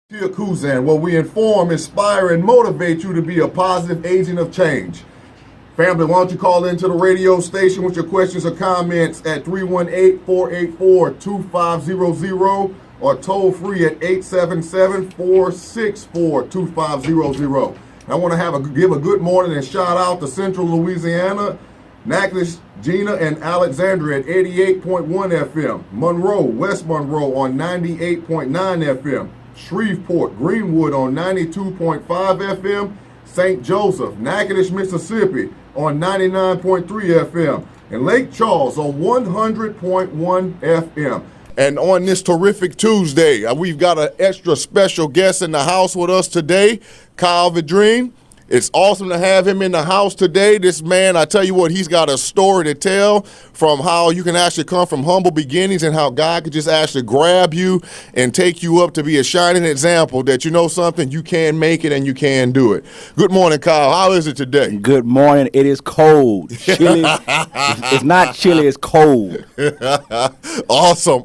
Tia Kuzan, where we inform, inspire, and motivate you to be a positive agent of change. Family, why don't you call into the radio station with your questions or comments at 318-484-2500 or toll free at 877-464-2500. I want to give a good morning and shout out to Central Louisiana, Natchitoches, Gina, and Alexandria at 88.1 FM, Monroe, West Monroe on 98.9 FM, Shreveport, Greenwood on 92.5 FM, St. Joseph, Natchitoches, Mississippi on 99.3 FM, and Lake Charles on 100.1 FM. And on this terrific Tuesday, we've got an extra special guest in the house with us today, Kyle Vidrine. It's awesome to have him in the house today. This man, I tell you what, he's got a story to tell from how you can actually come from humble beginnings and how God could just actually grab you and take you up to be a shining example that you know something, you can make it and you can do it. Good morning, Kyle. How is it today? Good morning. It is cold. Chilly. It's not chilly, it's cold. Awesome.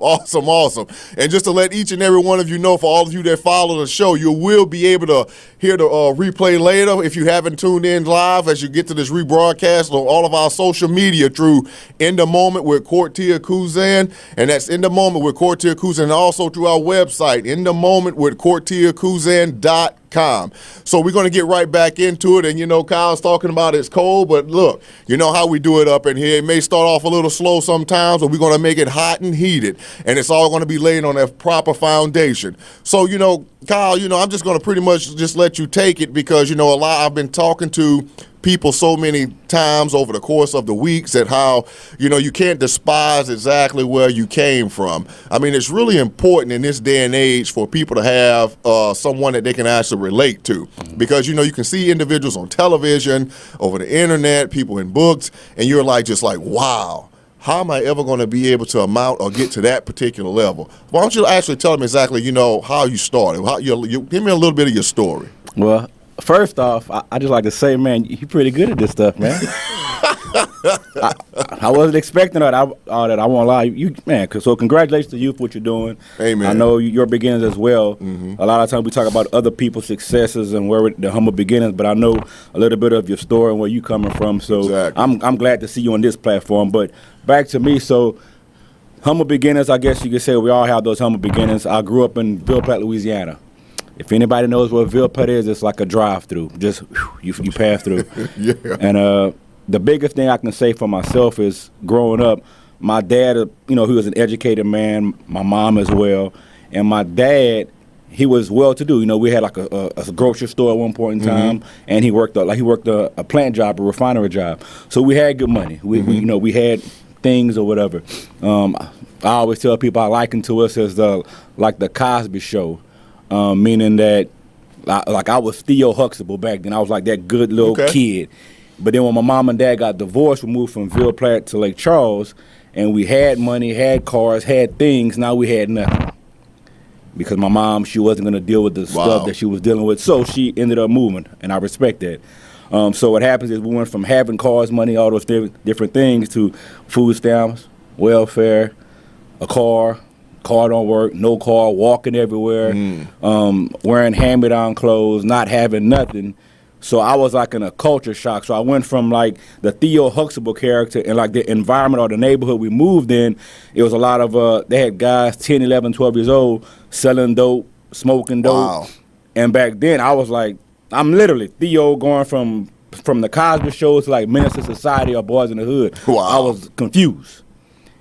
And just to let each and every one of you know, for all of you that follow the show, you will be able to hear the replay later if you haven't tuned in live as you get to this rebroadcast on all of our social media through In the Moment with Courtia Kuzan, and that's In the Moment with Courtia Kuzan, and also through our website, In the Moment with CourtiaKuzan.com. So we're going to get right back into it, and you know, Kyle's talking about it's cold, but look, you know how we do it up in here. It may start off a little slow sometimes, but we're going to make it hot and heated, and it's all going to be laid on a proper foundation. So, you know, Kyle, you know, I'm just going to pretty much just let you take it because, you know, I've been talking to people so many times over the course of the weeks at how, you know, you can't despise exactly where you came from. I mean, it's really important in this day and age for people to have someone that they can actually relate to because, you know, you can see individuals on television, over the internet, people in books, and you're just like, wow. How am I ever going to be able to amount or get to that particular level? Why don't you actually tell them exactly, you know, how you started? You give me a little bit of your story. Well, first off, I just like to say, man, you're pretty good at this stuff, man. I wasn't expecting all that. I won't lie, you man. So congratulations to you for what you're doing. Amen. I know your beginnings as well. Mm-hmm. A lot of times we talk about other people's successes and where the humble beginnings, but I know a little bit of your story and where you coming from. So exactly. I'm glad to see you on this platform. But back to me, so humble beginnings. I guess you could say we all have those humble beginnings. I grew up in Ville Platte, Louisiana. If anybody knows what Ville Platte is, it's like a drive-through. Just you pass through. Yeah. And the biggest thing I can say for myself is growing up, my dad, you know, he was an educated man, my mom as well. And my dad, he was well-to-do. You know, we had like a grocery store at one point in time, and he worked a plant job, a refinery job. So we had good money. We had things or whatever. I always tell people I liken to us as like the Cosby Show. Meaning that, I was Theo Huxtable back then. I was like that good little kid. But then when my mom and dad got divorced, we moved from Ville Platte to Lake Charles, and we had money, had cars, had things. Now we had nothing. Because my mom, she wasn't going to deal with the stuff that she was dealing with, so she ended up moving, and I respect that. So what happens is we went from having cars, money, all those different things to food stamps, welfare, a car don't work, no car, walking everywhere, wearing hand-me-down clothes, not having nothing. So I was like in a culture shock. So I went from like the Theo Huxtable character and like the environment or the neighborhood we moved in, it was a lot of, they had guys 10, 11, 12 years old selling dope, smoking dope. Wow. And back then I was like, I'm literally Theo going from the Cosby Show to like Menace to Society or Boys in the Hood. Wow. I was confused.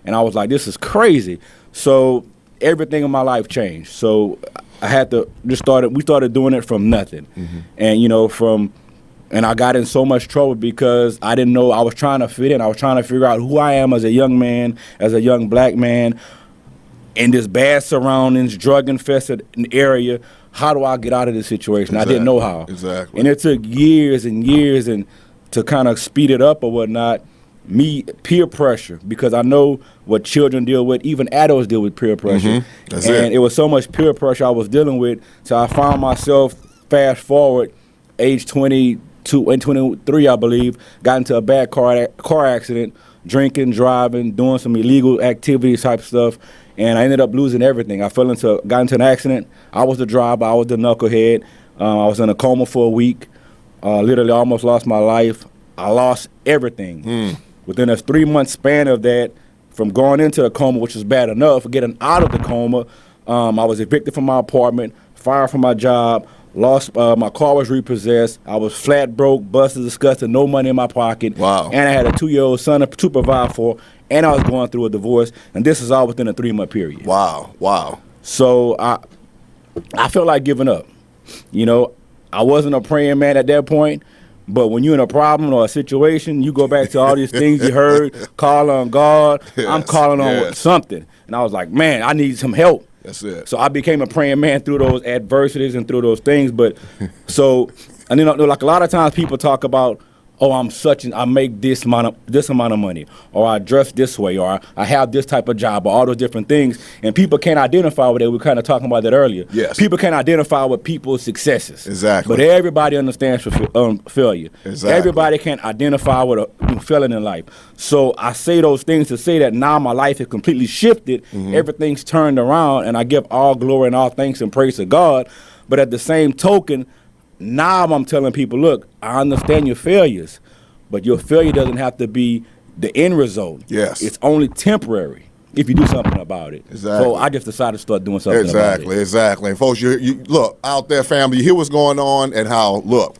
And I was like, this is crazy. So everything in my life changed. So I had to we started doing it from nothing. Mm-hmm. And, you know, and I got in so much trouble because I didn't know, I was trying to fit in. I was trying to figure out who I am as a young man, as a young black man, in this bad surroundings, drug-infested area. How do I get out of this situation? Exactly. I didn't know how. Exactly. And it took years and years and to kind of speed it up or whatnot. Peer pressure, because I know what children deal with, even adults deal with peer pressure. Mm-hmm. It was so much peer pressure I was dealing with, so I found myself, fast forward, age 22 and 23, I believe, got into a bad car accident, drinking, driving, doing some illegal activities type stuff, and I ended up losing everything. I got into an accident. I was the driver. I was the knucklehead. I was in a coma for a week. Literally almost lost my life. I lost everything. Within a 3-month span of that, from going into the coma, which was bad enough, getting out of the coma, I was evicted from my apartment, fired from my job, lost. My car was repossessed. I was flat broke, busted, disgusted, no money in my pocket. Wow. And I had a 2-year-old son to provide for, and I was going through a divorce, and this is all within a 3-month period. Wow. So I felt like giving up. You know, I wasn't a praying man at that point, but when you're in a problem or a situation, you go back to all these things you heard, call on God. Yes, I'm calling on something. And I was like, man, I need some help. That's it. So I became a praying man through those adversities and through those things. But and you know, like a lot of times people talk about, oh, I make this amount of money, or I dress this way, or I have this type of job, or all those different things, and people can't identify with it. We were kind of talking about that earlier. Yes. People can't identify with people's successes. Exactly. But everybody understands failure. Exactly. Everybody can identify with a failing in life. So I say those things to say that now my life has completely shifted. Everything's turned around, and I give all glory and all thanks and praise to God. But at the same token, now I'm telling people, look, I understand your failures, but your failure doesn't have to be the end result. Yes. It's only temporary if you do something about it. Exactly. So I just decided to start doing something about it. Exactly. And folks, you look out there, family, you hear what's going on and how, look,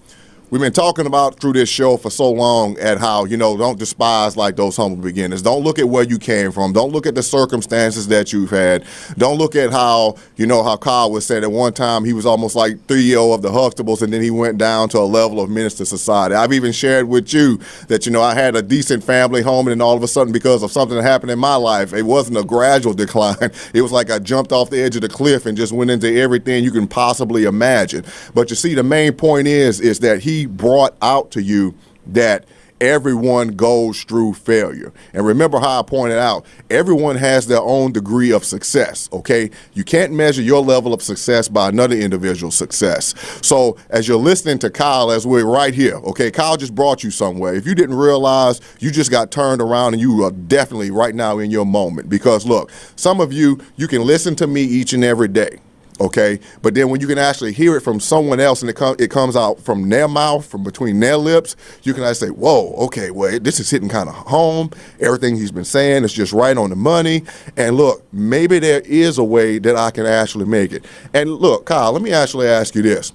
we've been talking about through this show for so long at how, you know, don't despise like those humble beginners. Don't look at where you came from. Don't look at the circumstances that you've had. Don't look at how, you know, how Kyle was said at one time he was almost like CEO of the Huxtables, and then he went down to a level of minister society. I've even shared with you that, you know, I had a decent family home, and then all of a sudden, because of something that happened in my life, it wasn't a gradual decline. It was like I jumped off the edge of the cliff and just went into everything you can possibly imagine. But you see, the main point is that he brought out to you that everyone goes through failure. And remember how I pointed out, everyone has their own degree of success, okay? You can't measure your level of success by another individual's success. So as you're listening to Kyle, as we're right here, okay, Kyle just brought you somewhere. If you didn't realize, you just got turned around, and you are definitely right now in your moment. Because look, some of you can listen to me each and every day. Okay, but then when you can actually hear it from someone else, and it comes out from their mouth, from between their lips, you can actually say, whoa, okay, well, this is hitting kind of home. Everything he's been saying is just right on the money. And look, maybe there is a way that I can actually make it. And look, Kyle, let me actually ask you this.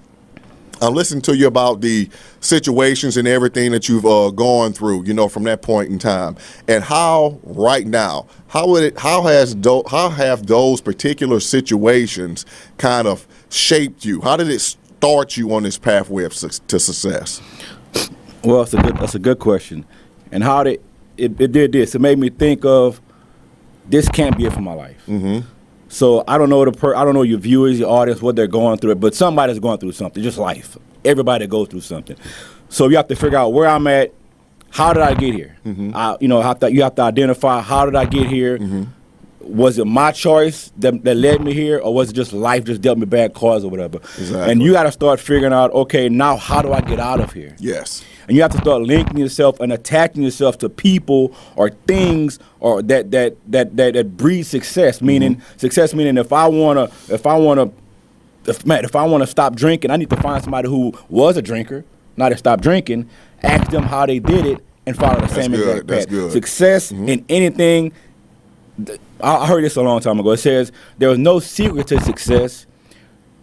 I listened to you about the situations and everything that you've gone through, you know, from that point in time, and how right now, how have those particular situations kind of shaped you? How did it start you on this pathway to success? Well, that's a good question. And how did it did this? It made me think of, this can't be it for my life. Mm-hmm. So I don't know I don't know your viewers, your audience, what they're going through, but somebody's going through something, just life. Everybody goes through something. So you have to figure out where I'm at. How did I get here? Mm-hmm. You have to identify, how did I get here? Mm-hmm. Was it my choice that led me here, or was it just life just dealt me bad cards or whatever? Exactly. And you got to start figuring out, okay, now how do I get out of here? Yes. And you have to start linking yourself and attaching yourself to people or things or that breed success. Meaning success meaning if I wanna stop drinking, I need to find somebody who was a drinker, not to stop drinking, ask them how they did it, and follow the same exact path. That's good. Success in anything. I heard this a long time ago. It says there is no secret to success.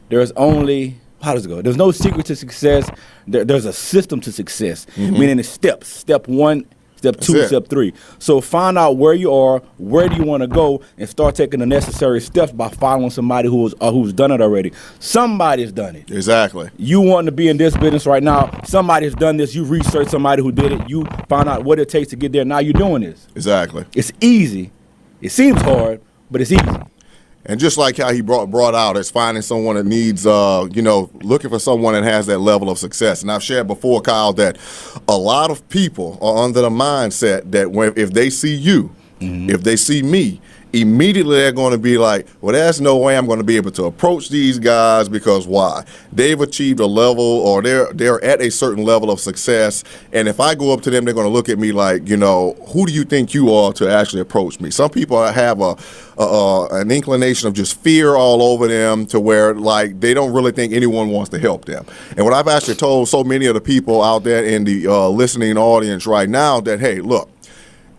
There's only, how does it go? There's no secret to success. There's a system to success, meaning it's steps. Step 1, step 2, step 3. So find out where you are, where do you want to go, and start taking the necessary steps by following somebody who's done it already. Somebody's done it. Exactly. You want to be in this business right now. Somebody's done this. You research somebody who did it. You find out what it takes to get there. Now you're doing this. Exactly. It's easy. It seems hard, but it's easy. And just like how he brought out, it's finding someone that needs, looking for someone that has that level of success. And I've shared before, Kyle, that a lot of people are under the mindset that if they see you, if they see me, immediately they're going to be like, well, there's no way I'm going to be able to approach these guys because why? They've achieved a level, or they're at a certain level of success, and if I go up to them, they're going to look at me like, who do you think you are to actually approach me? Some people have an inclination of just fear all over them, to where like they don't really think anyone wants to help them. And what I've actually told so many of the people out there in the listening audience right now, that hey, look,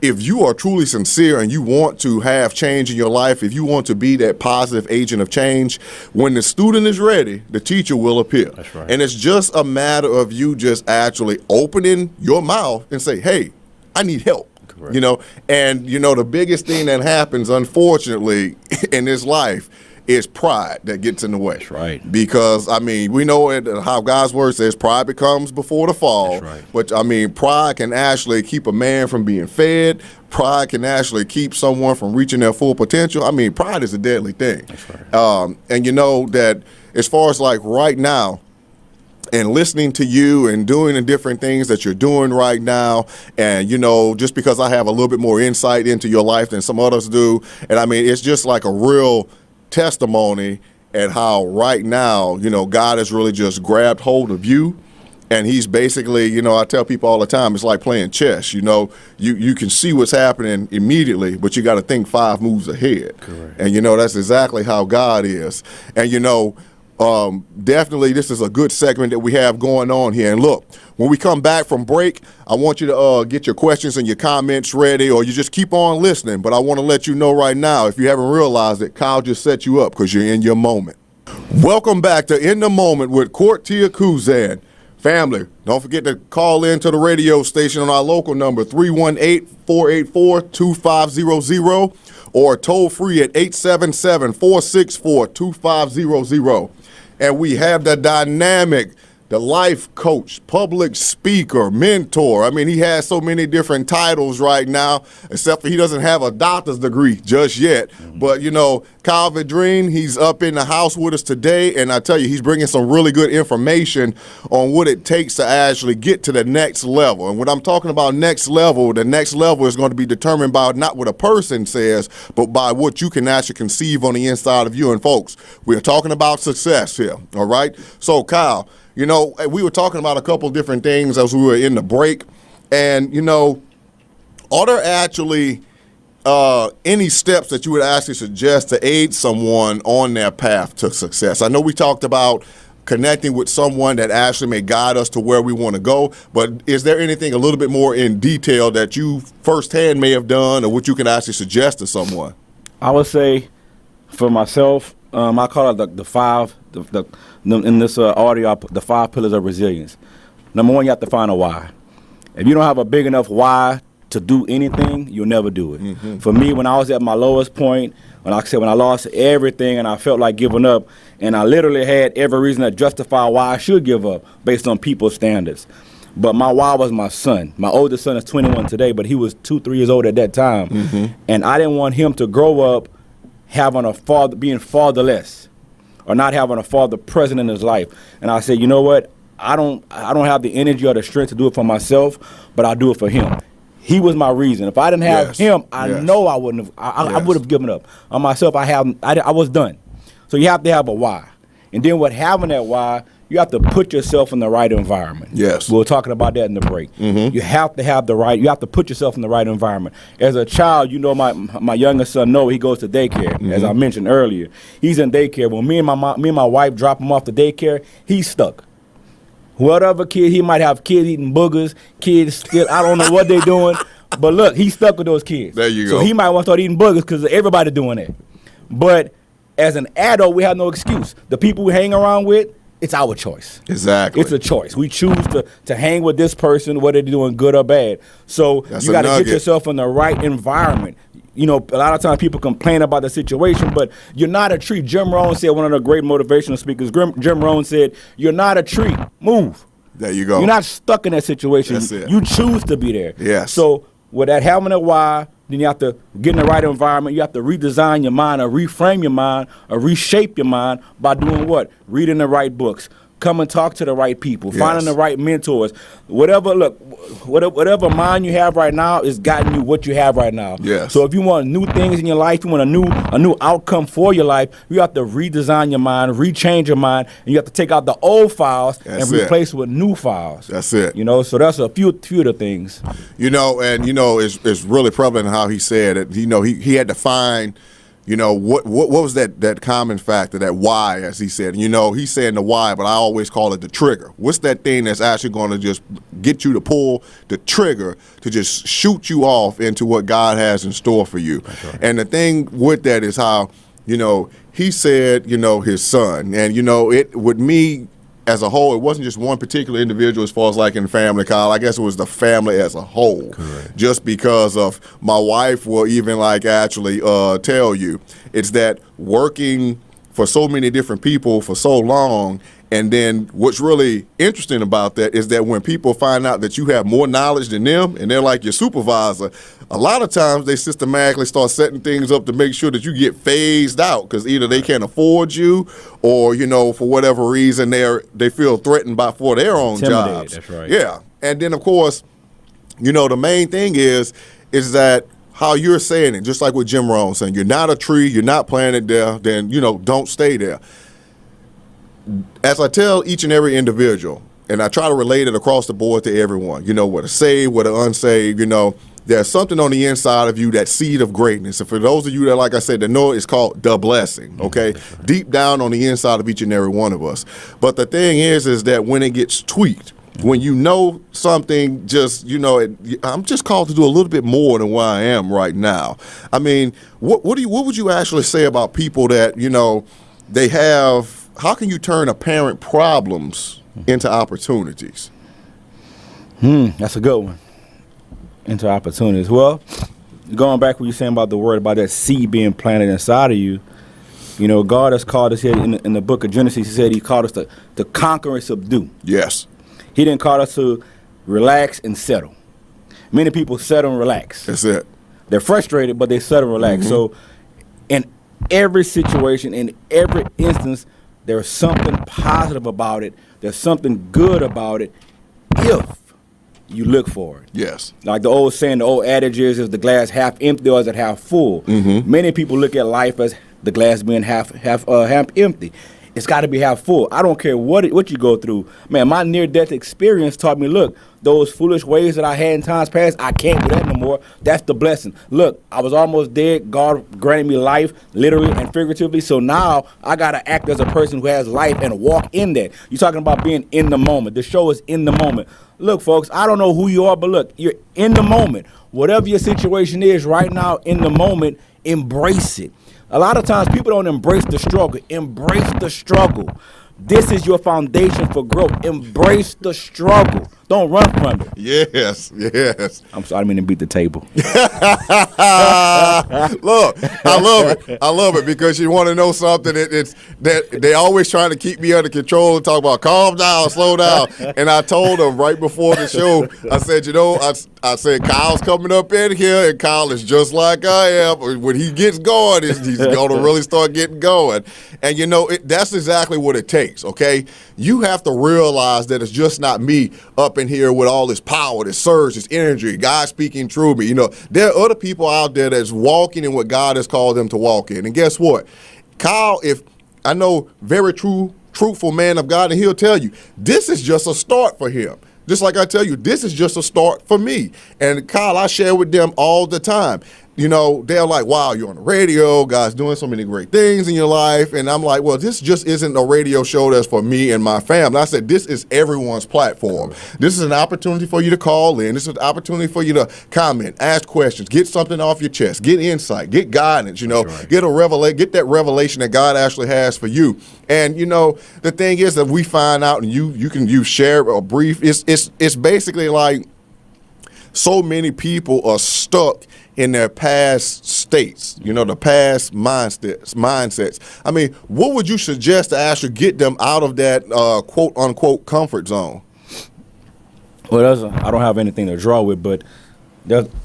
if you are truly sincere and you want to have change in your life, if you want to be that positive agent of change, when the student is ready, the teacher will appear. That's right. And it's just a matter of you just actually opening your mouth and say, hey, I need help. Correct. And the biggest thing that happens, unfortunately, in this life is pride that gets in the way. That's right. Because, we know how God's word says pride becomes before the fall. That's right. But, pride can actually keep a man from being fed. Pride can actually keep someone from reaching their full potential. Pride is a deadly thing. That's right. And you know that as far as like right now, and listening to you and doing the different things that you're doing right now, and just because I have a little bit more insight into your life than some others do, and it's just like a real testimony at how right now, God has really just grabbed hold of you, and he's basically, I tell people all the time, it's like playing chess. You can see what's happening immediately, but you got to think 5 moves ahead. Correct. And that's exactly how God is. And definitely this is a good segment that we have going on here. And look, when we come back from break, I want you to get your questions and your comments ready, or you just keep on listening. But I want to let you know right now, if you haven't realized it, Kyle just set you up because you're in your moment. Welcome back to In the Moment with Courttia Kuzan. Family, don't forget to call in to the radio station on our local number, 318-484-2500, or toll free at 877-464-2500. And we have the dynamic, the life coach, public speaker, mentor. He has so many different titles right now, except for he doesn't have a doctor's degree just yet. Mm-hmm. But, Kyle Vidrine, he's up in the house with us today, and I tell you, he's bringing some really good information on what it takes to actually get to the next level. And when I'm talking about next level, the next level is going to be determined by not what a person says, but by what you can actually conceive on the inside of you. And folks, we're talking about success here, all right? So, Kyle, we were talking about a couple of different things as we were in the break, and, are there actually any steps that you would actually suggest to aid someone on their path to success? I know we talked about connecting with someone that actually may guide us to where we want to go, but is there anything a little bit more in detail that you firsthand may have done, or what you can actually suggest to someone? I would say, for myself, I call it the 5, in this audio, the 5 pillars of resilience. Number 1, you have to find a why. If you don't have a big enough why to do anything, you'll never do it. Mm-hmm. For me, when I was at my lowest point, when I lost everything and I felt like giving up, and I literally had every reason to justify why I should give up based on people's standards. But my why was my son. My oldest son is 21 today, but he was 2-3 years old at that time. Mm-hmm. And I didn't want him to grow up having being fatherless, or not having a father present in his life. And I said, you know what? I don't have the energy or the strength to do it for myself, but I'll do it for him. He was my reason. If I didn't have him, I know I wouldn't have. I would have given up on myself. I was done. So you have to have a why, and then with having that why, you have to put yourself in the right environment. Yes, we were talking about that in the break. Mm-hmm. You have to have the right. You have to put yourself in the right environment. As a child, my youngest son Noah, he goes to daycare. Mm-hmm. As I mentioned earlier, he's in daycare. When me and my wife drop him off to daycare, he's stuck. Whatever kid, he might have kids eating boogers, kids still, I don't know what they're doing, but look, he's stuck with those kids. There you go. So he might want to start eating boogers because everybody doing that. But as an adult, we have no excuse. The people we hang around with, it's our choice. Exactly. It's a choice. We choose to hang with this person, whether they're doing good or bad. So you got to get yourself in the right environment. A lot of times people complain about the situation, but you're not a tree. Jim Rohn said, one of the great motivational speakers, Jim Rohn said, you're not a tree. Move. There you go. You're not stuck in that situation. That's it. You choose to be there. Yes. So with that having a why, then you have to get in the right environment. You have to redesign your mind, or reframe your mind, or reshape your mind by doing what? Reading the right books, come and talk to the right people, Yes. finding the right mentors. Whatever mind you have right now is gotten you what you have right now. Yes. So if you want new things in your life, you want a new outcome for your life, you have to redesign your mind, rechange your mind, and you have to take out the old files That's and it. replace with new files. That's it. You know, so that's a few of the things. You know, and you know, it's really prevalent how he said it. You know, he had to find, you know, what was that common factor, that why, as he said. You know, he's saying the why, but I always call it the trigger. What's that thing that's actually going to just get you to pull the trigger to just shoot you off into what God has in store for you? Right. And the thing with that is how, you know, he said, you know, his son, and you know, it with me as a whole, it wasn't just one particular individual as far as like in family, Kyle. I guess it was the family as a whole. Correct. Just because of my wife will even like actually tell you, it's that working for so many different people for so long. And then what's really interesting about that is that when people find out that you have more knowledge than them and they're like your supervisor, a lot of times they systematically start setting things up to make sure that you get phased out because either they can't afford you or, you know, for whatever reason they feel threatened for their own jobs. That's right. Yeah. And then, of course, you know, the main thing is that how you're saying it, just like what Jim Rohn saying, you're not a tree, you're not planted there, then, you know, don't stay there. As I tell each and every individual, and I try to relate it across the board to everyone, you know, whether saved, whether unsaved, you know, there's something on the inside of you, that seed of greatness. And for those of you that, like I said, that know it's called the blessing, okay? Right. Deep down on the inside of each and every one of us. But the thing is that when it gets tweaked, when you know something, just, you know, I'm just called to do a little bit more than where I am right now. I mean, what would you actually say about people that, you know, they have, how can you turn apparent problems into opportunities? That's a good one. Into opportunities. Well, going back what you're saying about the word, about that seed being planted inside of you, you know, God has called us here in the book of Genesis. He said he called us to conquer and subdue. Yes. He didn't call us to relax and settle. Many people settle and relax. That's it. They're frustrated, but they settle and relax. Mm-hmm. So in every situation, in every instance, there's something positive about it. There's something good about it if you look for it. Yes. Like the old saying, the old adage is the glass half empty or is it half full? Mm-hmm. Many people look at life as the glass being half empty. It's got to be half full. I don't care what you go through. Man, my near-death experience taught me, look, those foolish ways that I had in times past, I can't do that no more. That's the blessing. Look, I was almost dead. God granted me life, literally and figuratively. So now I got to act as a person who has life and walk in that. You're talking about being in the moment. The show is in the moment. Look, folks, I don't know who you are, but look, you're in the moment. Whatever your situation is right now in the moment, embrace it. A lot of times people don't embrace the struggle. Embrace the struggle. This is your foundation for growth. Embrace the struggle. Don't run from it. Yes, yes. I'm sorry, I didn't mean to beat the table. Look, I love it because you want to know something. It's that they always trying to keep me under control and talk about calm down, slow down. And I told them right before the show, I said, you know, I said Kyle's coming up in here, and Kyle is just like I am. When he gets going, he's going to really start getting going. And you know, that's exactly what it takes. Okay, you have to realize that it's just not me up in here with all this power, this surge, this energy, God speaking through me. You know, there are other people out there that's walking in what God has called them to walk in. And guess what? Kyle, if I know very truthful man of God, and he'll tell you, this is just a start for him. Just like I tell you, this is just a start for me. And Kyle, I share with them all the time. You know, they're like, wow, you're on the radio, God's doing so many great things in your life. And I'm like, well, this just isn't a radio show that's for me and my family. I said, this is everyone's platform. This is an opportunity for you to call in. This is an opportunity for you to comment, ask questions, get something off your chest, get insight, get guidance, you know, right. Get that revelation that God actually has for you. And, you know, the thing is that we find out, and you share a brief, it's basically like so many people are stuck in their past states, you know, the past mindsets. I mean, what would you suggest to actually get them out of that quote unquote comfort zone? Well, I don't have anything to draw with, but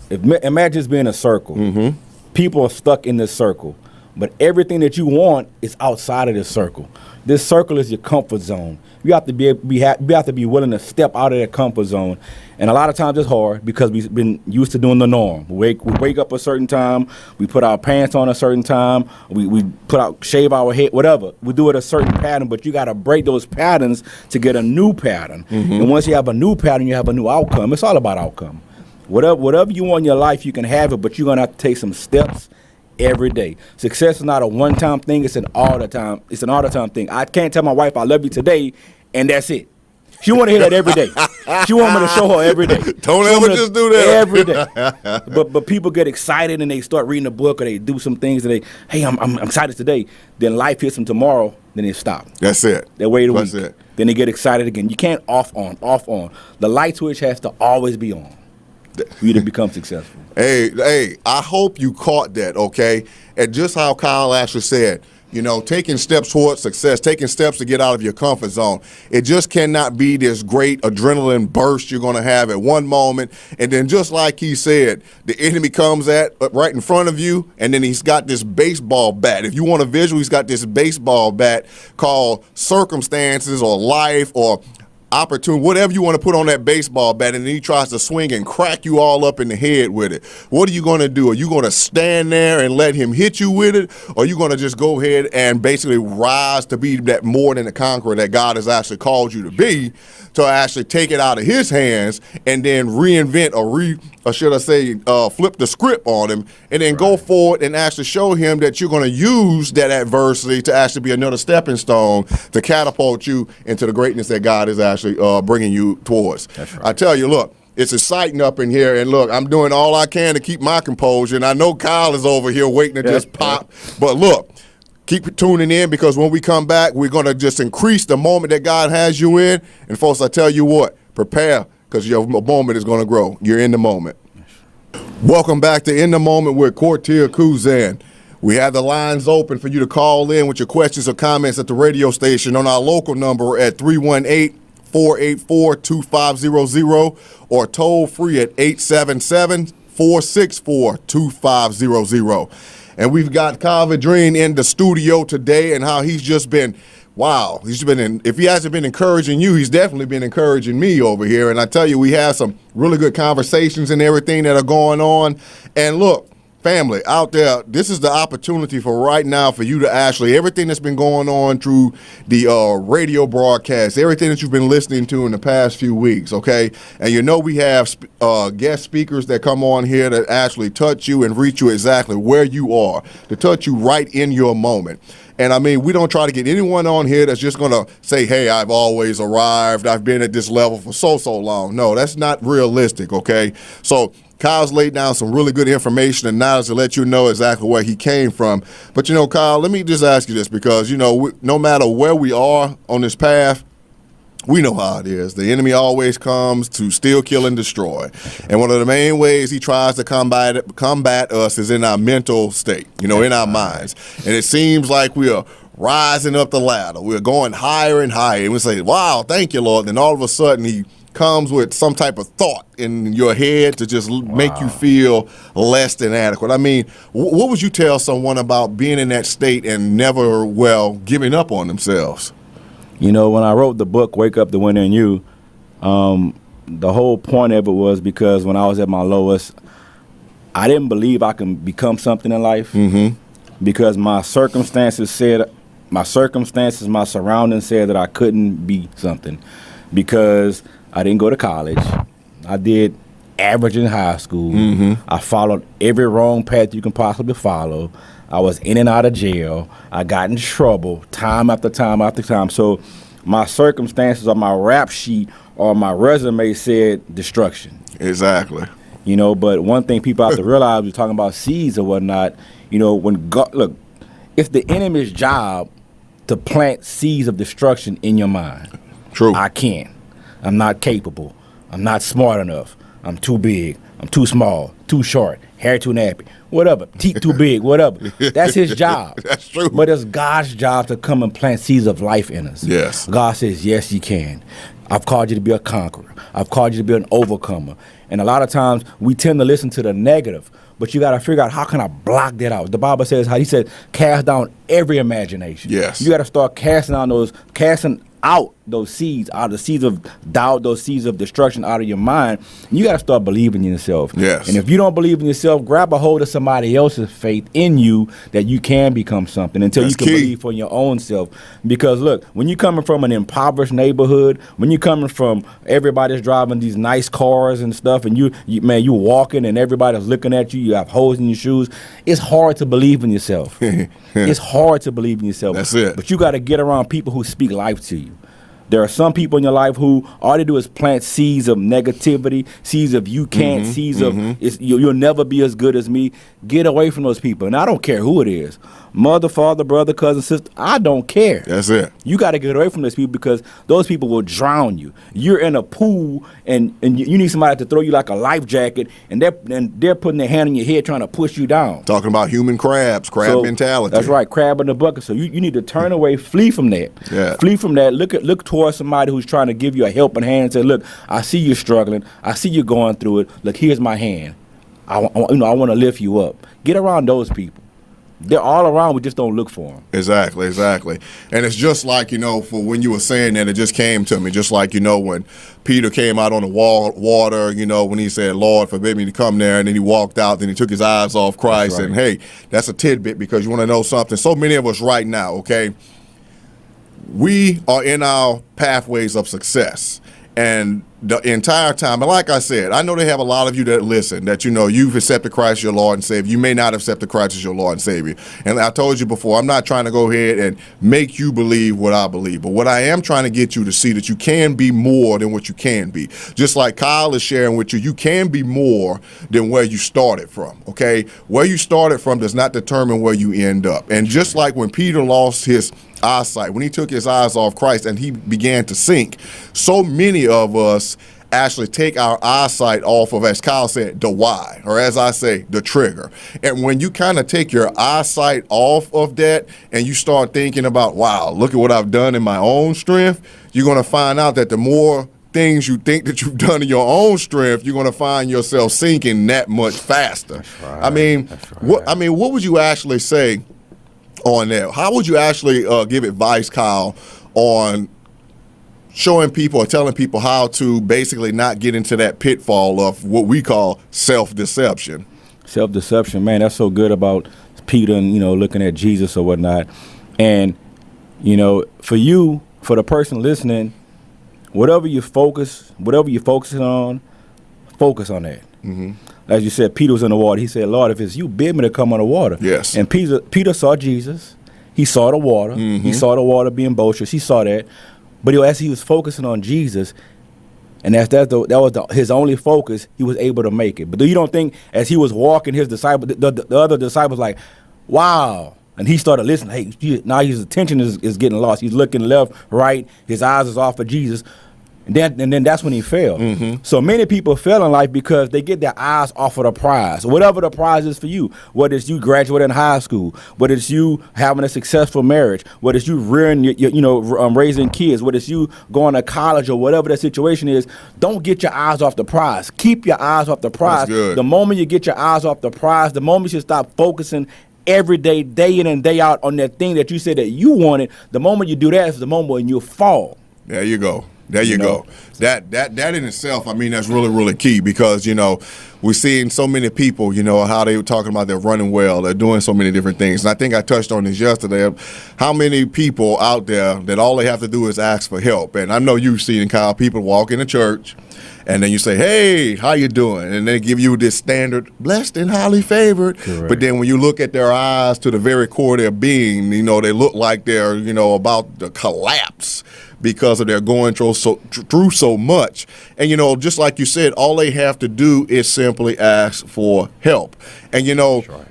imagine it's being a circle. Mm-hmm. People are stuck in this circle. But everything that you want is outside of this circle. This circle is your comfort zone. You have to we have to be willing to step out of that comfort zone. And a lot of times it's hard because we've been used to doing the norm. We wake up a certain time, we put our pants on a certain time, we shave our head, whatever. We do it a certain pattern, but you got to break those patterns to get a new pattern. And once you have a new pattern, you have a new outcome. It's all about outcome. Whatever you want in your life, you can have it, but you're going to have to take some steps every day. Success is not a one-time thing. It's an all-the-time. It's an all-the-time thing. I can't tell my wife I love you today, and that's it. She want to hear that every day. She want me to show her every day. Don't ever just do that. Every day. But people get excited and they start reading a book or they do some things and hey, I'm excited today. Then life hits them tomorrow. Then they stop. That's it. They wait a That's week. it. Then they get excited again. You can't off on. The light switch has to always be on for you to become successful. Hey, I hope you caught that, okay? And just how Kyle actually said, taking steps towards success, taking steps to get out of your comfort zone. It just cannot be this great adrenaline burst you're going to have at one moment. And then just like he said, the enemy comes right in front of you, and then he's got this baseball bat. If you want a visual, he's got this baseball bat called circumstances or life or opportunity, whatever you want to put on that baseball bat, and then he tries to swing and crack you all up in the head with it. What are you going to do? Are you going to stand there and let him hit you with it? Or are you going to just go ahead and basically rise to be that more than a conqueror that God has actually called you to be, to actually take it out of his hands and then reinvent or should I say flip the script on him and then go forward and actually show him that you're going to use that adversity to actually be another stepping stone to catapult you into the greatness that God is actually bringing you towards. That's right. I tell you, look, it's exciting up in here, and look, I'm doing all I can to keep my composure, and I know Kyle is over here waiting to just pop, but look, keep tuning in, because when we come back, we're going to just increase the moment that God has you in. And folks, I tell you what, prepare, because your moment is going to grow. You're in the moment. Welcome back to In the Moment with Cortier Kuzan. We have the lines open for you to call in with your questions or comments at the radio station on our local number at 318-484-2500 or toll free at 877-464-2500. And we've got Kyle Vidrine in the studio today, and how he's just been, if he hasn't been encouraging you, he's definitely been encouraging me over here. And I tell you, we have some really good conversations and everything that are going on. And look, family out there, this is the opportunity for right now for you to actually, everything that's been going on through the radio broadcast, everything that you've been listening to in the past few weeks, okay? And we have guest speakers that come on here that actually touch you and reach you exactly where you are, to touch you right in your moment. And I mean, we don't try to get anyone on here that's just going to say, hey, I've always arrived, I've been at this level for so long. No, that's not realistic, okay? So Kyle's laid down some really good information and knowledge to let you know exactly where he came from. But, Kyle, let me just ask you this, because, no matter where we are on this path, we know how it is. The enemy always comes to steal, kill, and destroy. And one of the main ways he tries to combat us is in our mental state, in our minds. And it seems like we are rising up the ladder. We're going higher and higher. And we say, wow, thank you, Lord. Then all of a sudden he comes with some type of thought in your head to just make you feel less than adequate. I mean, what would you tell someone about being in that state and never, giving up on themselves? When I wrote the book, Wake Up the Winner in You, the whole point of it was because when I was at my lowest, I didn't believe I can become something in life, because my circumstances, my surroundings said that I couldn't be something, because I didn't go to college. I did average in high school. I followed every wrong path you can possibly follow. I was in and out of jail. I got in trouble time after time after time. So my circumstances on my rap sheet or my resume said destruction. Exactly. But one thing people have to realize, we're talking about seeds or whatnot, when God, look, it's the enemy's job to plant seeds of destruction in your mind. True. I can't. I'm not capable. I'm not smart enough. I'm too big. I'm too small, too short, hair too nappy, whatever, teeth too big, whatever. That's his job. That's true. But it's God's job to come and plant seeds of life in us. Yes. God says, yes, you can. I've called you to be a conqueror. I've called you to be an overcomer. And a lot of times we tend to listen to the negative. but you got to figure out how can I block that out. The Bible says how he said, cast down every imagination. Yes. You got to start casting out those seeds, out of the seeds of doubt, those seeds of destruction out of your mind. And you got to start believing in yourself. Yes. And if you don't believe in yourself, grab a hold of somebody else's faith in you that you can become something until That's you can key. believe for your own self. Because look, when you're coming from an impoverished neighborhood, when you're coming from everybody's driving these nice cars and stuff, and you walking and everybody's looking at you, you have holes in your shoes, it's hard to believe in yourself. It's hard to believe in yourself. That's it. But you got to get around people who speak life to you. There are some people in your life who all they do is plant seeds of negativity, seeds of you can't, seeds of you'll never be as good as me. Get away from those people. And I don't care who it is. Mother, father, brother, cousin, sister, I don't care. That's it. You got to get away from those people because those people will drown you. You're in a pool and you need somebody to throw you like a life jacket, and they're putting their hand on your head trying to push you down. Talking about human crab So, mentality. That's right, crab in the bucket. So you need to turn away, flee from that. Yeah. Flee from that. Look towards somebody who's trying to give you a helping hand and say, look, I see you struggling. I see you going through it. Look, here's my hand. I want to lift you up. Get around those people. They're all around. We just don't look for them. Exactly. And it's just like, for when you were saying that, it just came to me. Just like, when Peter came out on the water, when he said, Lord, forbid me to come there. And then he walked out. Then he took his eyes off Christ. That's right. And, hey, that's a tidbit because you want to know something. So many of us right now, okay, we are in our pathways of success. And the entire time, and like I said, I know they have a lot of you that listen, that you've accepted Christ as your Lord and Savior. You may not have accepted Christ as your Lord and Savior. And I told you before, I'm not trying to go ahead and make you believe what I believe. But what I am trying to get you to see that you can be more than what you can be. Just like Kyle is sharing with you can be more than where you started from, okay? Where you started from does not determine where you end up. And just like when Peter lost his eyesight, when he took his eyes off Christ and he began to sink, so many of us actually take our eyesight off of, as Kyle said, the why, or as I say, the trigger. And when you kind of take your eyesight off of that and you start thinking about, wow, look at what I've done in my own strength, you're going to find out that the more things you think that you've done in your own strength, you're going to find yourself sinking that much faster. That's right. I mean, what would you actually say on that? How would you actually give advice, Kyle, on showing people or telling people how to basically not get into that pitfall of what we call self-deception? Self-deception, man, that's so good about Peter and, looking at Jesus or whatnot. And, for the person listening, whatever you're focusing on, focus on that. Mm-hmm. As you said, Peter was in the water. He said, Lord, if it's you, bid me to come on the water. Yes. And Peter saw Jesus. He saw the water. Mm-hmm. He saw the water being boisterous. He saw that. But as he was focusing on Jesus, and that was his only focus, he was able to make it. But you don't think as he was walking, his disciples, the other disciples, like, wow. And he started listening. Hey, now his attention is getting lost. He's looking left, right. His eyes is off of Jesus. And then that's when he fell. Mm-hmm. So many people fail in life because they get their eyes off of the prize, whatever the prize is for you. Whether it's you graduating high school, whether it's you having a successful marriage, whether it's you rearing, raising kids, whether it's you going to college or whatever the situation is. Don't get your eyes off the prize. Keep your eyes off the prize. That's good. The moment you get your eyes off the prize, the moment you stop focusing every day, day in and day out on that thing that you said that you wanted, the moment you do that is the moment when you fall. There you go. There you go. That in itself, I mean, that's really, really key because, we're seeing so many people, how they were talking about they're running well, they're doing so many different things. And I think I touched on this yesterday, how many people out there that all they have to do is ask for help. And I know you've seen, Kyle, people walk into church and then you say, hey, how you doing? And they give you this standard, blessed and highly favored. Correct. But then when you look at their eyes to the very core of their being, they look like they're, about to collapse because of their going through so much. And, just like you said, all they have to do is simply ask for help. And, That's right.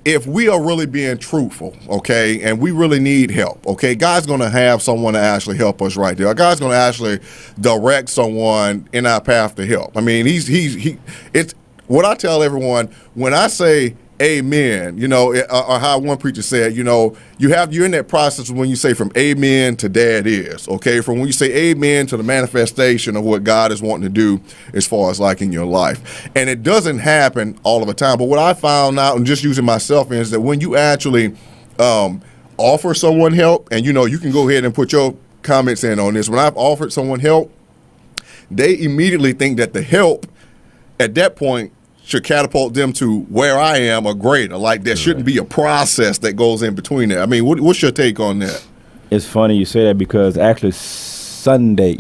If we are really being truthful, okay, and we really need help, okay, God's going to have someone to actually help us right there. God's going to actually direct someone in our path to help. I mean, it's what I tell everyone when I say amen, or how one preacher said, you're in that process when you say from amen to dad is, okay? From when you say amen to the manifestation of what God is wanting to do as far as like in your life. And it doesn't happen all of the time. But what I found out, and just using myself, is that when you actually offer someone help, and you can go ahead and put your comments in on this. When I've offered someone help, they immediately think that the help at that point should catapult them to where I am or greater. Like there shouldn't be a process that goes in between there. I mean, what's your take on that? It's funny you say that because actually Sunday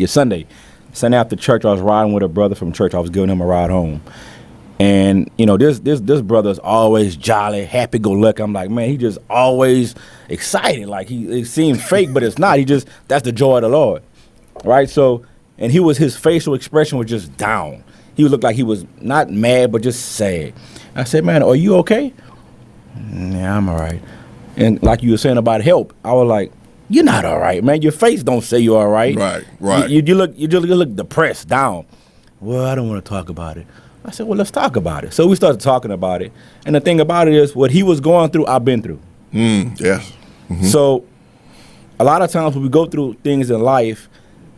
after church, I was riding with a brother from church. I was giving him a ride home. And, this brother's always jolly, happy-go-lucky. I'm like, man, he just always excited. Like, it seems fake, but it's not. That's the joy of the Lord, right? So, and his facial expression was just down. He looked like he was not mad, but just sad. I said, man, are you okay? Yeah, I'm all right. And like you were saying about help, I was like, you're not all right, man. Your face don't say you're all right. Right. You look depressed, down. Well, I don't want to talk about it. I said, well, let's talk about it. So we started talking about it. And the thing about it is what he was going through, I've been through. Yes. Mm-hmm. So a lot of times when we go through things in life,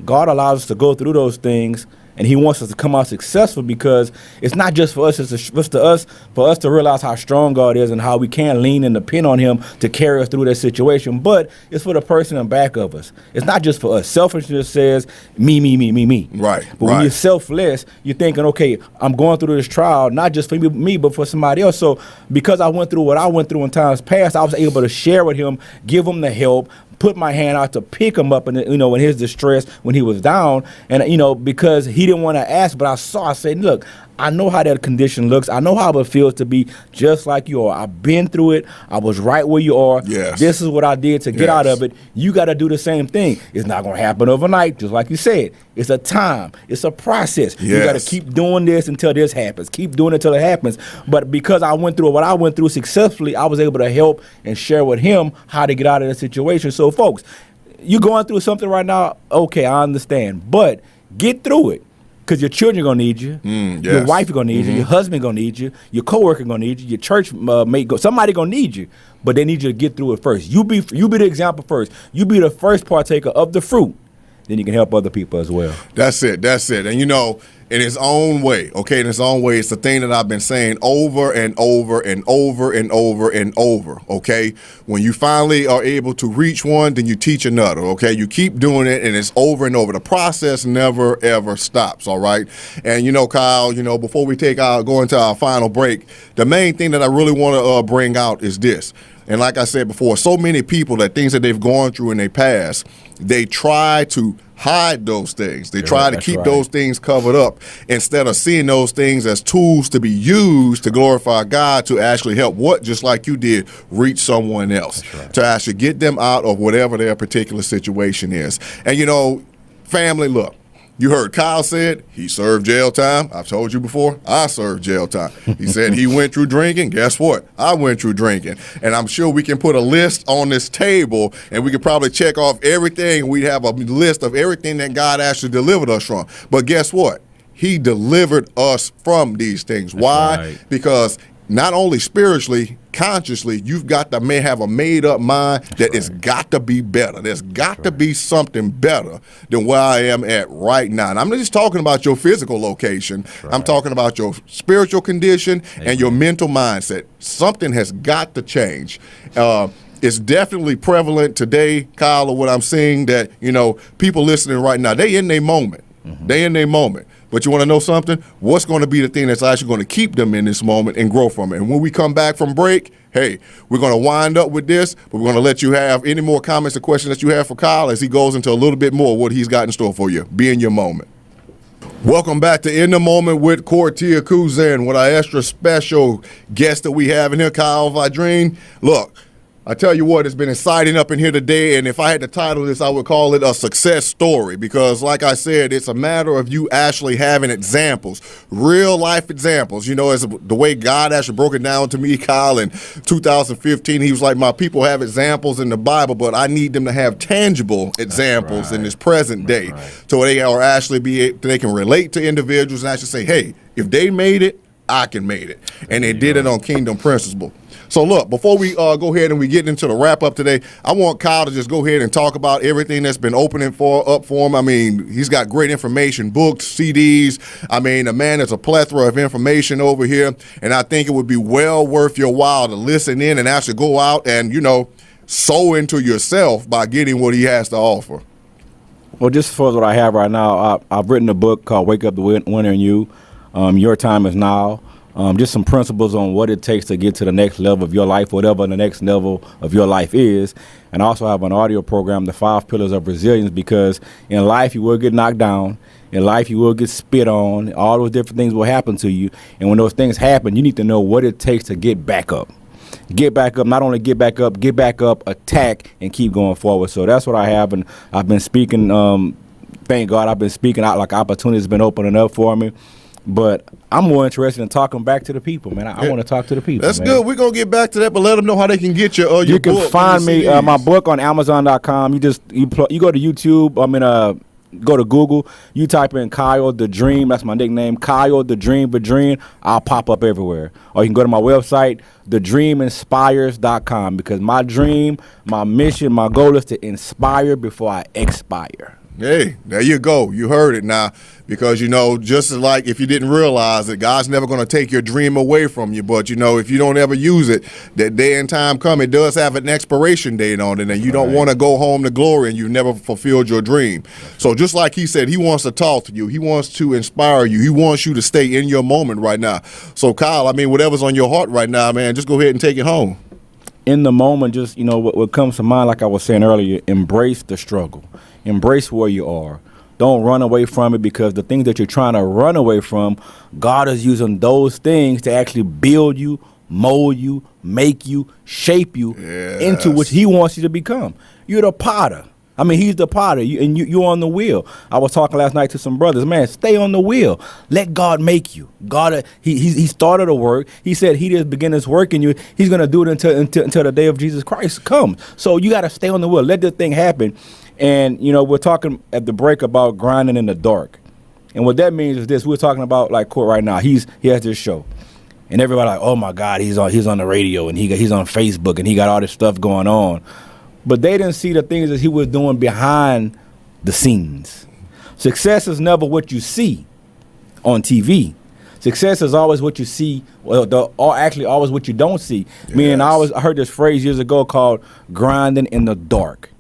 God allows us to go through those things, and he wants us to come out successful because it's not just for us, for us to realize how strong God is and how we can lean and depend on him to carry us through that situation, but it's for the person in back of us. It's not just for us. Selfishness says me. Right. But when you're selfless, you're thinking, okay, I'm going through this trial, not just for me, but for somebody else. So because I went through what I went through in times past, I was able to share with him, give him the help, put my hand out to pick him up in his distress when he was down. And, because he didn't want to ask, but I said, look, I know how that condition looks. I know how it feels to be just like you are. I've been through it. I was right where you are. Yes. This is what I did to get out of it. You got to do the same thing. It's not going to happen overnight, just like you said. It's a time. It's a process. Yes. You got to keep doing this until this happens. Keep doing it until it happens. But because I went through what I went through successfully, I was able to help and share with him how to get out of the situation. So, folks, you're going through something right now, okay, I understand. But get through it. Because your children are going to need you. Yes. Your wife is going to need you. Your husband going to need you. Your coworker going to need you. Your church mate, somebody going to need you. But they need you to get through it first. You be the example first. You be the first partaker of the fruit. Then you can help other people as well. That's it. And in his own way, it's the thing that I've been saying over and over and over and over and over, okay? When you finally are able to reach one, then you teach another, okay? You keep doing it, and it's over and over. The process never, ever stops, all right? And, Kyle, before we go into our final break, the main thing that I really want to bring out is this. And like I said before, so many people that things that they've gone through in their past, they try to hide those things. They try to keep those things covered up instead of seeing those things as tools to be used to glorify God, to actually help just like you did, reach someone else, to actually get them out of whatever their particular situation is. And, family, look. You heard Kyle said he served jail time. I've told you before, I served jail time. He said he went through drinking. Guess what? I went through drinking. And I'm sure we can put a list on this table, and we could probably check off everything. We'd have a list of everything that God actually delivered us from. But guess what? He delivered us from these things. Why? Right. Because not only spiritually, consciously, you've got to have a made-up mind that it's got to be better. There's got to be something better than where I am at right now. And I'm not just talking about your physical location. I'm talking about your spiritual condition and your mental mindset. Something has got to change. It's definitely prevalent today, Kyle, of what I'm seeing, that, people listening right now, they in their moment. They in their moment. But you want to know something? What's going to be the thing that's actually going to keep them in this moment and grow from it? And when we come back from break, hey, we're going to wind up with this, but we're going to let you have any more comments or questions that you have for Kyle as he goes into a little bit more of what he's got in store for you. Be in your moment. Welcome back to In the Moment with Cortia Kuzan, with our extra special guest that we have in here, Kyle Vadrine. Look, I tell you what, it's been exciting up in here today, and if I had to title this, I would call it a success story, because like I said, it's a matter of you actually having examples, real life examples. As the way God actually broke it down to me, Kyle, in 2015, he was like, my people have examples in the Bible, but I need them to have tangible examples in this present day, so they are actually they can relate to individuals and actually say, hey, if they made it, I can make it. And they did it on Kingdom Principle. So look, before we go ahead and we get into the wrap up today, I want Kyle to just go ahead and talk about everything that's been opening up for him. I mean, he's got great information, books, CDs. I mean, the man is a plethora of information over here, and I think it would be well worth your while to listen in and actually go out and, you know, sow into yourself by getting what he has to offer. Well, just for what I have right now, I've written a book called Wake Up the Winner in You. Your time is now. Just some principles on what it takes to get to the next level of your life, whatever the next level of your life is. And I also have an audio program, The 5 Pillars of Resilience, because in life you will get knocked down. In life you will get spit on. All those different things will happen to you. And when those things happen, you need to know what it takes to get back up. Get back up, not only get back up, attack, and keep going forward. So that's what I have. And I've been speaking, thank God I've been speaking out, like opportunities been opening up for me. But I'm more interested in talking back to the people, man. I want to talk to the people. That's man. good. We're going to get back to that, but let them know how they can get your book. You can find me, my book on Amazon.com. You go to YouTube. Go to Google. You type in Kyle the Dream. That's my nickname. Kyle the Dream, Vadream. I'll pop up everywhere. Or you can go to my website, thedreaminspires.com, because my dream, my mission, my goal is to inspire before I expire. Hey, there you go. You heard it now. Because, you know, just like if you didn't realize it, God's never going to take your dream away from you. But, you know, if you don't ever use it, that day and time come, it does have an expiration date on it. And you don't want to go home to glory and you never fulfilled your dream. So just like he said, he wants to talk to you. He wants to inspire you. He wants you to stay in your moment right now. So, Kyle, I mean, whatever's on your heart right now, man, just go ahead and take it home. In the moment, just, you know, what comes to mind, like I was saying earlier, embrace the struggle. Embrace where you are. Don't run away from it, because the things that you're trying to run away from, God is using those things to actually build you, mold you, make you, shape you into what he wants you to become. You're the potter. I mean, he's the potter, and you're on the wheel. I was talking last night to some brothers. Man, stay on the wheel. Let God make you. God, he started a work. He said he just began his work in you. He's going to do it until the day of Jesus Christ comes. So you got to stay on the wheel. Let this thing happen. And, you know, we're talking at the break about grinding in the dark. And what that means is this. We're talking about, like, Court right now. He has this show. And everybody like, oh, my God, he's on the radio, and he's on Facebook, and he got all this stuff going on. But they didn't see the things that he was doing behind the scenes. Success is never what you see on TV. Success is always what you see, or actually always what you don't see. Yes. Meaning, I heard this phrase years ago called grinding in the dark.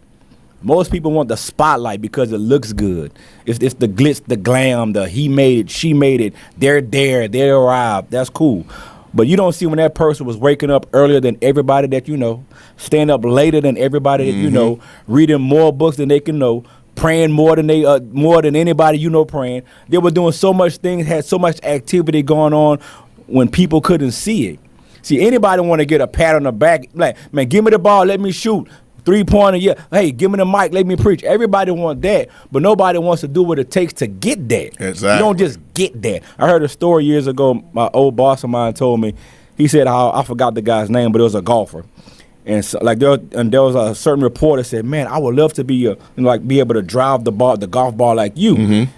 Most people want the spotlight because it looks good. It's the glitz, the glam, the he made it, she made it, they're there, they arrived. That's cool. But you don't see when that person was waking up earlier than everybody that you know, staying up later than everybody that you know, reading more books than they can know, praying more than anybody you know praying. They were doing so much things, had so much activity going on when people couldn't see it. See, anybody want to get a pat on the back, like, man, give me the ball, let me shoot. 3-pointer, yeah. Hey, give me the mic, let me preach. Everybody wants that, but nobody wants to do what it takes to get that. Exactly. You don't just get that. I heard a story years ago. My old boss of mine told me. He said how I forgot the guy's name, but it was a golfer, and so, like there was a certain reporter said, "Man, I would love to be be able to drive the golf ball like you." Mm-hmm.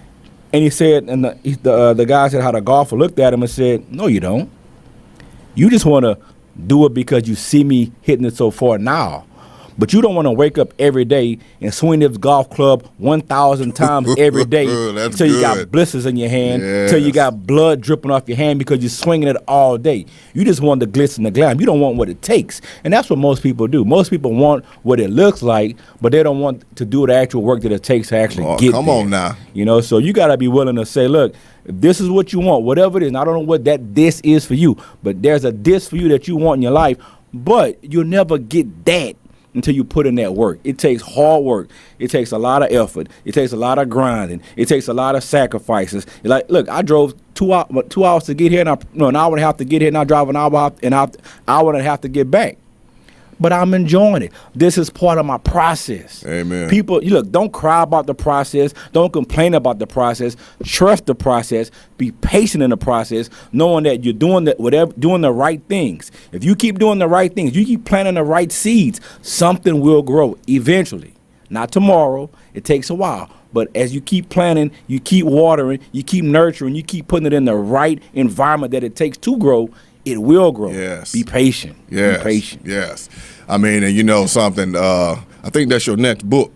And he said, and the guy said how the golfer looked at him and said, "No, you don't. You just want to do it because you see me hitting it so far now." But you don't want to wake up every day and swing this golf club 1,000 times every day until you got blisters in your hand, until you got blood dripping off your hand because you're swinging it all day. You just want the glitz and the glam. You don't want what it takes. And that's what most people do. Most people want what it looks like, but they don't want to do the actual work that it takes to actually get there. Come on now. You know, so you got to be willing to say, look, if this is what you want, whatever it is, and I don't know what this is for you, but there's a this for you that you want in your life, but you'll never get that until you put in that work. It takes hard work. It takes a lot of effort. It takes a lot of grinding. It takes a lot of sacrifices. Like, look, I drove 2 hours to get here, and an hour and a half to get here, and I drive an hour and a half to get back. But I'm enjoying it. This is part of my process. Amen. People, look, don't cry about the process. Don't complain about the process. Trust the process. Be patient in the process, knowing that you're doing the right things. If you keep doing the right things, you keep planting the right seeds, something will grow eventually. Not tomorrow. It takes a while. But as you keep planting, you keep watering, you keep nurturing, you keep putting it in the right environment that it takes to grow, it will grow. Yes. Be patient. Yes. Be patient. Yes. I mean, and you know something, I think that's your next book.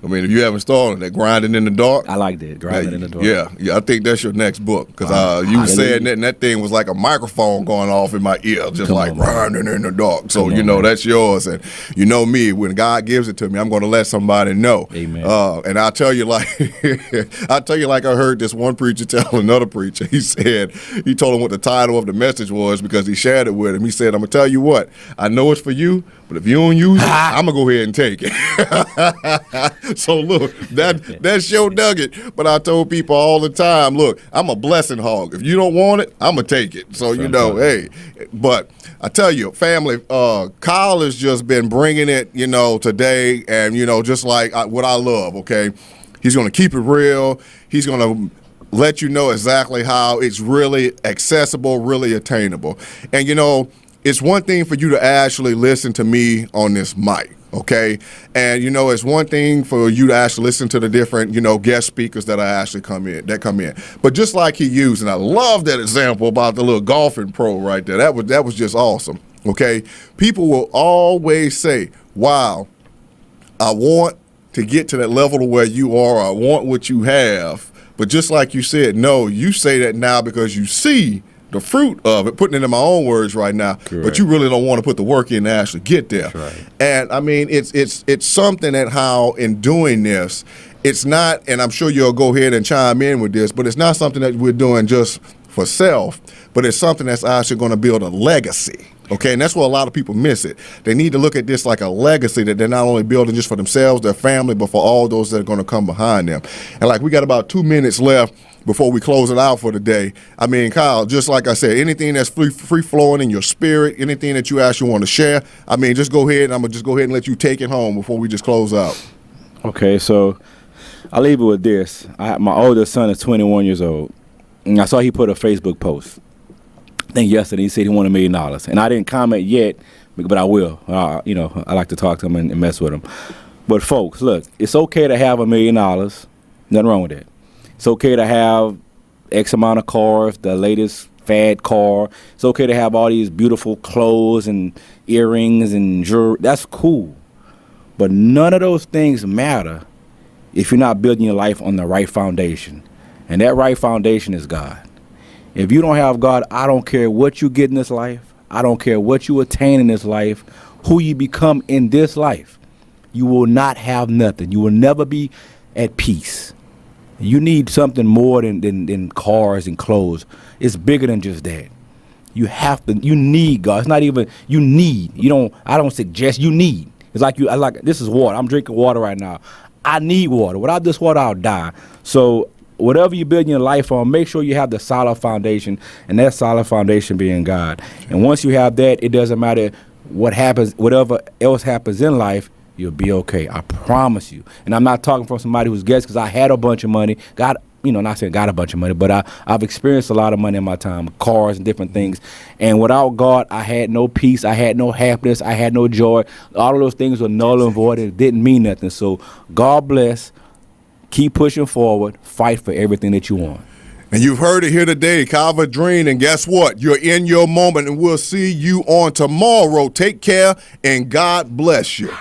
I mean, if you haven't started that, Grinding in the Dark. I like that, Grinding in the Dark. Yeah, I think that's your next book because you were saying that, and that thing was like a microphone going off in my ear, just like Grinding in the Dark. So, you know, that's yours. And you know me, when God gives it to me, I'm going to let somebody know. Amen. And I'll tell you like, I heard this one preacher tell another preacher. He said, he told him what the title of the message was because he shared it with him. He said, I'm going to tell you what, I know it's for you, but if you don't use it, I'm going to go ahead and take it. So look, that's your nugget. But I told people all the time, look, I'm a blessing hog. If you don't want it, I'm going to take it. So, you know, hey, but I tell you, family, Kyle has just been bringing it, you know, today. And, you know, just like what I love, okay? He's going to keep it real. He's going to let you know exactly how it's really accessible, really attainable. And, you know, it's one thing for you to actually listen to me on this mic, okay? And, you know, it's one thing for you to actually listen to the different, you know, guest speakers that come in. But just like he used, and I love that example about the little golfing pro right there. That was just awesome, okay? People will always say, wow, I want to get to that level to where you are. I want what you have. But just like you said, no, you say that now because you see the fruit of it, putting it in my own words right now, Correct. But you really don't want to put the work in to actually get there. That's right. And I mean, it's something that how in doing this, it's not, and I'm sure you'll go ahead and chime in with this, but it's not something that we're doing just for self, but it's something that's actually going to build a legacy. Okay, and that's where a lot of people miss it. They need to look at this like a legacy that they're not only building just for themselves, their family, but for all those that are going to come behind them. And like we got about 2 minutes left before we close it out for the day. I mean, Kyle, just like I said, anything that's free flowing in your spirit, anything that you actually want to share, I mean, just go ahead, and I'm going to just go ahead and let you take it home before we just close out. Okay, so I'll leave it with this. My oldest son is 21 years old, and I saw he put a Facebook post. I think yesterday he said he wanted $1 million, and I didn't comment yet, but I will. You know, I like to talk to him and mess with him. But folks, look, it's okay to have $1 million. Nothing wrong with that. It's okay to have X amount of cars, the latest fad car. It's okay to have all these beautiful clothes and earrings and jewelry. That's cool. But none of those things matter if you're not building your life on the right foundation. And that right foundation is God. If you don't have God, I don't care what you get in this life. I don't care what you attain in this life, who you become in this life. You will not have nothing. You will never be at peace. You need something more than cars and clothes. It's bigger than just that. You need God. It's not even, I don't suggest, you need. It's like this is water. I'm drinking water right now. I need water. Without this water, I'll die. So whatever you build your life on, make sure you have the solid foundation, and that solid foundation being God. And once you have that, it doesn't matter what happens, whatever else happens in life, you'll be okay. I promise you. And I'm not talking from somebody who's guessed, because I had a bunch of money. Not saying got a bunch of money, but I've experienced a lot of money in my time, cars and different things. And without God, I had no peace. I had no happiness. I had no joy. All of those things were null and void. It didn't mean nothing. So God bless. Keep pushing forward. Fight for everything that you want. And you've heard it here today, Kyle Vadrine, and guess what? You're in your moment, and we'll see you on tomorrow. Take care, and God bless you.